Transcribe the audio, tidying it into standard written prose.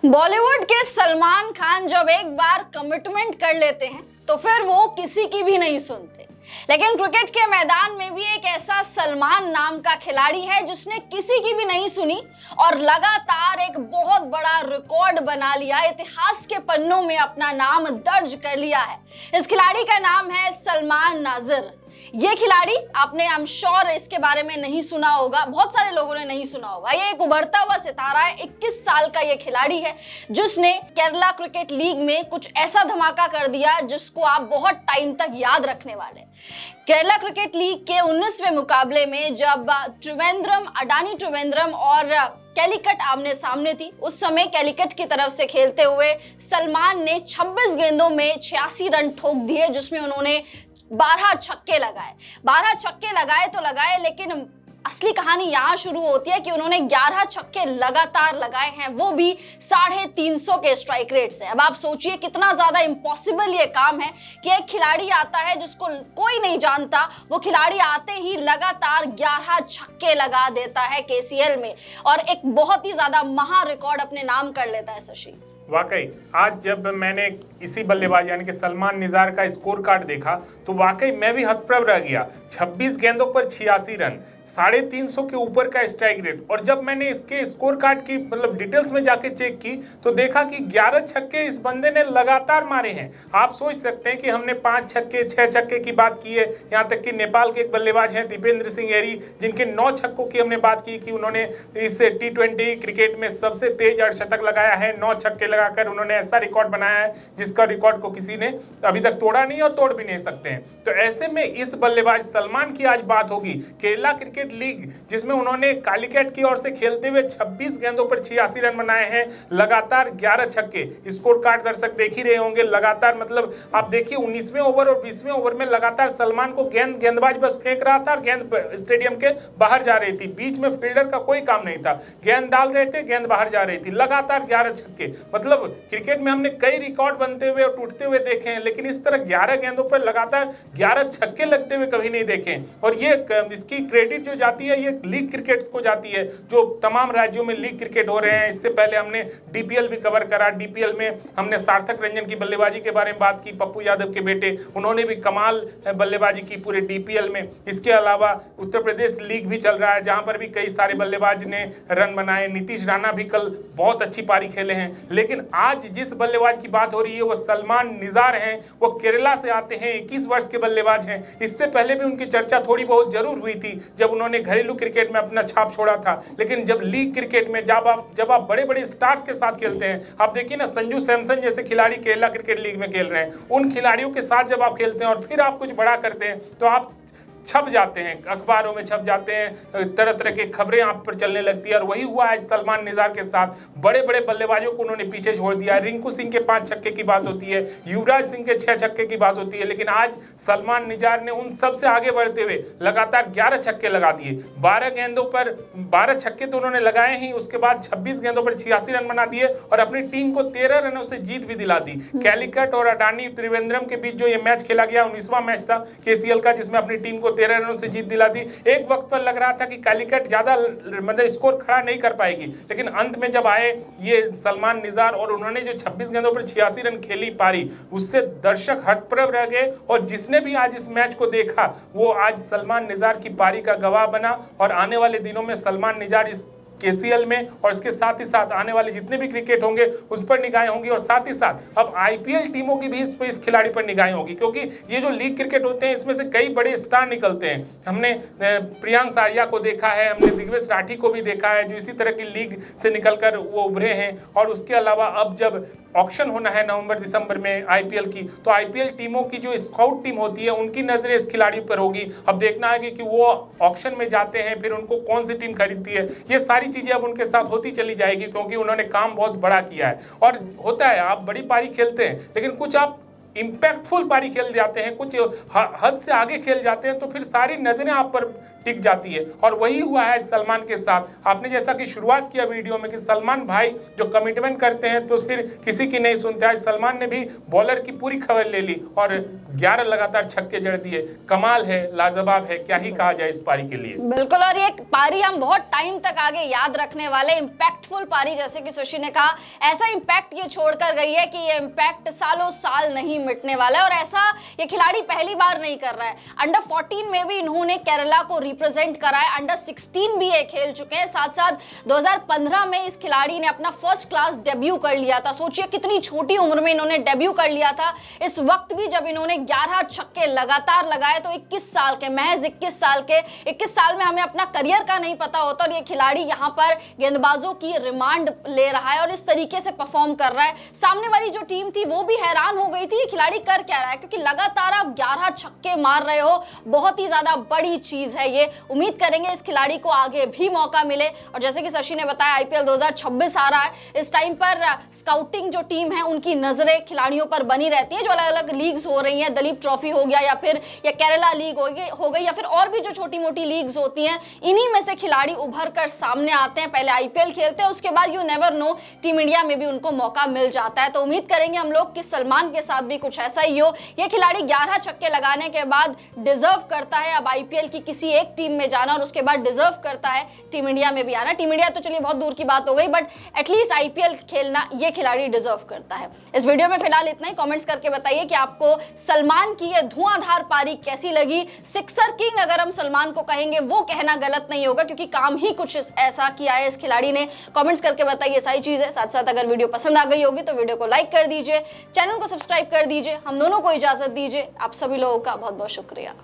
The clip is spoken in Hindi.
बॉलीवुड के सलमान खान जब एक बार कमिटमेंट कर लेते हैं तो फिर वो किसी की भी नहीं सुनते। लेकिन क्रिकेट के मैदान में भी एक ऐसा सलमान नाम का खिलाड़ी है जिसने किसी की भी नहीं सुनी और लगातार एक बहुत बड़ा रिकॉर्ड बना लिया, इतिहास के पन्नों में अपना नाम दर्ज कर लिया है। इस खिलाड़ी का नाम है सलमान नाजिर। ये खिलाड़ी आपने आई एम श्योर इसके बारे में नहीं सुना होगा, बहुत सारे लोगों ने नहीं सुना होगा। ये एक उभरता हुआ सितारा है, 21 साल का ये खिलाड़ी है जिसने केरला क्रिकेट लीग में कुछ ऐसा धमाका कर दिया जिसको आप बहुत टाइम तक याद रखने वाले। केरला क्रिकेट लीग के 19वें मुकाबले में जब अडानी त्रिवेंद्रम और कैलिकट आमने सामने थी, उस समय कैलिकट की तरफ से खेलते हुए सलमान ने 26 गेंदों में 86 रन ठोक दिए, जिसमें उन्होंने 12 छक्के लगाए। 12 छक्के लगाए तो लगाए, लेकिन असली कहानी यहां शुरू होती है कि उन्होंने 11 छक्के लगातार लगाए हैं, वो भी 350 के स्ट्राइक रेट से। अब आप सोचिए कितना ज्यादा इम्पॉसिबल ये काम है कि एक खिलाड़ी आता है जिसको कोई नहीं जानता, वो खिलाड़ी आते ही लगातार 11 छक्के लगा देता है केसीएल में और एक बहुत ही ज्यादा महा रिकॉर्ड अपने नाम कर लेता है शशि। वाकई आज जब मैंने इसी बल्लेबाज यानी कि सलमान निजार का स्कोर कार्ड देखा तो वाकई मैं भी हतप्रभ रह गया। 26 गेंदों पर 86 रन, 350 के ऊपर का स्ट्राइक रेट। और जब मैंने इसके स्कोर कार्ड की डिटेल्स में जाके चेक की तो देखा कि 11 छक्के इस बंदे ने लगातार मारे हैं। आप सोच सकते हैं कि हमने 5 छक्के 6 छक्के की बात की है, यहाँ तक कि नेपाल के एक बल्लेबाज हैं दीपेंद्र सिंह एरी, जिनके 9 छक्कों की हमने बात की कि उन्होंने इस T20 क्रिकेट में सबसे तेज अर्धशतक लगाया है। 9 छक्के लगाकर उन्होंने ऐसा रिकॉर्ड बनाया है जिसका रिकॉर्ड को किसी ने अभी तक तोड़ा नहीं और तोड़ भी नहीं सकते हैं। तो ऐसे में इस बल्लेबाज सलमान की आज बात होगी। केरला क्रिकेट लीग जिसमें उन्होंने कालीकट की ओर से खेलते हुए 26 गेंदों पर 86 रन बनाए हैं, लगातार 11 छक्के। स्कोर कार्ड दर्शक देख ही रहे होंगे, लगातार मतलब आप देखिए 19वें ओवर और 20वें ओवर में लगातार सलमान को गेंदबाज बस फेंक रहा था और गेंद स्टेडियम के बाहर जा रही थी। बीच में फील्डर का कोई काम नहीं था, गेंद डाल रहे थे, गेंद बाहर जा रही थी। लगातार 11 छक्के। मतलब क्रिकेट में हमने कई रिकॉर्ड बनते हुए और टूटते हुए देखे हैं, लेकिन इस तरह 11 गेंदों पर लगातार 11 छक्के लगते हुए कभी नहीं देखे। और ये इसकी क्रेडिट जो जाती है ये लीग क्रिकेट्स को जाती है, जो तमाम राज्यों में लीग क्रिकेट हो रहे हैं। इससे पहले हमने डीपीएल भी कवर करा। डीपीएल में हमने सार्थक रंजन की बल्लेबाजी के बारे में बात की, पप्पू यादव के बेटे, उन्होंने भी कमाल बल्लेबाजी की पूरे डीपीएल में। इसके अलावा उत्तर प्रदेश लीग भी चल रहा है जहां पर भी कई सारे बल्लेबाज ने रन बनाए। नीतीश राणा भी कल बहुत अच्छी पारी खेले हैं। लेकिन आज जिस बल्लेबाज की बात हो रही है वो सलमान निजार हैं। वो केरला से आते हैं, 21 वर्ष के बल्लेबाज हैं। इससे पहले भी उनकी चर्चा थोड़ी बहुत जरूर हुई थी जब उन्होंने घरेलू क्रिकेट में अपना छाप छोड़ा था। लेकिन जब लीग क्रिकेट में जब आप बड़े बड़े स्टार्स के साथ खेलते हैं, आप देखिए ना संजू सैमसन जैसे खिलाड़ी केरला क्रिकेट लीग में खेल रहे हैं, उन खिलाड़ियों के साथ जब आप खेलते हैं और फिर आप कुछ बड़ा करते हैं तो आप छप जाते हैं, अखबारों में छप जाते हैं, तरह तरह की खबरें आप पर चलने लगती है। और वही हुआ आज सलमान निजार के साथ। बड़े बड़े बल्लेबाजों को उन्होंने पीछे छोड़ दिया। रिंकू सिंह के 5 छक्के की बात होती है, युवराज सिंह के 6 छक्के की बात होती है, लेकिन आज सलमान निजार ने उन सब से आगे बढ़ते हुए लगातार 11 छक्के लगा दिए। 12 गेंदों पर 12 छक्के तो उन्होंने लगाए ही, उसके बाद 26 गेंदों पर 86 रन बना दिए और अपनी टीम को 13 रनों से जीत भी दिला दी। कैलिकट और अडानी त्रिवेंद्रम के बीच जो ये मैच खेला गया 19वां मैच था केसीएल का, जिसमें अपनी टीम को 13 रनों से जीत दिला दी। एक वक्त पर लग रहा था कि कालीकट ज्यादा स्कोर खड़ा नहीं कर पाएगी, लेकिन अंत में जब आए ये सलमान निजार और उन्होंने जो 26 गेंदों पर 86 रन खेली पारी, उससे दर्शक हतप्रभ रह गए। और जिसने भी आज इस मैच को देखा वो आज सलमान निजार की पारी का गवाह बना। और आने वाले दिनों में सलमान निजार इस केसीएल में और इसके साथ ही साथ आने वाले जितने भी क्रिकेट होंगे उस पर निगाहें होंगी। और साथ ही साथ अब आईपीएल टीमों की भी इस खिलाड़ी पर निगाहें होगी, क्योंकि ये जो लीग क्रिकेट होते हैं इसमें से कई बड़े स्टार निकलते हैं। हमने प्रियांश आर्या को देखा है, हमने दिग्वेश राठी को भी देखा है जो इसी तरह की लीग से निकलकर वो उभरे हैं। और उसके अलावा अब जब ऑक्शन होना है नवंबर दिसंबर में आईपीएल की, तो आईपीएल टीमों की जो स्काउट टीम होती है उनकी नजरें इस खिलाड़ी पर होगी। अब देखना है कि वो ऑक्शन में जाते हैं, फिर उनको कौन सी टीम खरीदती है। ये सारी चीजें अब उनके साथ होती चली जाएगी, क्योंकि उन्होंने काम बहुत बड़ा किया है। और होता है आप बड़ी पारी खेलते हैं, लेकिन कुछ आप इम्पैक्टफुल पारी खेल जाते हैं, कुछ हद से आगे खेल जाते हैं, तो फिर सारी नजरें आप पर टिक जाती है। और वही हुआ है सलमान के साथ। आपने जैसा कि शुरुआत किया वीडियो में कि सलमान भाई जो कमिटमेंट करते हैं तो फिर किसी की नहीं सुनते। आज सलमान ने भी बॉलर की पूरी खबर ले ली और 11 लगातार छक्के जड़ दिए। कमाल है, लाजवाब है, क्या ही कहा जाए इस पारी के लिए। बिल्कुल, और ये पारी हम बहुत टाइम तक आगे याद रखने वाले, इम्पैक्टफुल पारी, जैसे कि सुशी ने कहा, ऐसा इम्पैक्ट ये छोड़कर गई है कि ये इम्पैक्ट सालों साल नहीं मिटने वाला है। और ऐसा ये खिलाड़ी पहली बार नहीं कर रहा है। अंडर 14 में भी इन्होंने केरला को रिप्रेजेंट करा है, अंडर 16 भी ये खेल चुके हैं। साथ साथ 2015 में इस खिलाड़ी ने अपना फर्स्ट क्लास डेब्यू कर लिया था। सोचिए कितनी छोटी उम्र में इन्होंने डेब्यू कर लिया था। इस वक्त भी जब इन्होंने 11 छक्के लगातार लगाए तो 21 साल के, महज 21 साल के, 21 साल में हमें अपना करियर का नहीं पता होता और ये खिलाड़ी यहाँ पर गेंदबाजों की रिमांड ले रहा है और इस तरीके से परफॉर्म कर रहा है। सामने वाली जो टीम थी वो भी हैरान हो गई थी ये खिलाड़ी कर क्या रहा है, क्योंकि लगातार आप 11 छक्के मार रहे हो, बहुत ही ज्यादा बड़ी चीज है ये। उम्मीद करेंगे इस खिलाड़ी को आगे भी मौका मिले। और जैसे कि शशि ने बताया, IPL 2026 आ रहा है। इस टाइम पर स्काउटिंग जो टीम है उनकी नजरें खिलाड़ियों पर बनी रहती है। जो अलग अलग लीग्स हो रही हैं, दलीप ट्रॉफी हो गया या फिर या केरला लीग हो गई या फिर और भी जो छोटी मोटी लीग्स होती हैं, इन्हीं में से खिलाड़ी उभर कर सामने आते हैं। पहले IPL खेलते हैं, उसके बाद you never know, team India में भी उनको मौका मिल जाता है। तो उम्मीद करेंगे हम लोग कि सलमान के साथ भी कुछ ऐसा ही हो। ये खिलाड़ी 11 छक्के लगाने के बाद डिजर्व करता है अब IPL की किसी एक टीम में जाना और उसके बाद डिजर्व करता है टीम इंडिया में भी आना। टीम इंडिया तो चलिए बहुत दूर की बात हो गई, बट एटलीस्ट IPL खेलना ये खिलाड़ी डिजर्व करता है। इस वीडियो में फिलहाल इतना ही। कमेंट्स करके बताइए कि आपको सलमान की ये धुआंधार पारी कैसी लगी। सिक्सर किंग अगर हम सलमान को कहेंगे वो कहना गलत नहीं होगा, क्योंकि काम ही कुछ ऐसा किया है इस खिलाड़ी ने। कमेंट्स करके बताइए, सही चीज है। साथ साथ अगर वीडियो पसंद आ गई होगी तो वीडियो को लाइक कर दीजिए, चैनल को सब्सक्राइब कर दीजिए। हम दोनों को इजाजत दीजिए। आप सभी लोगों का बहुत बहुत शुक्रिया।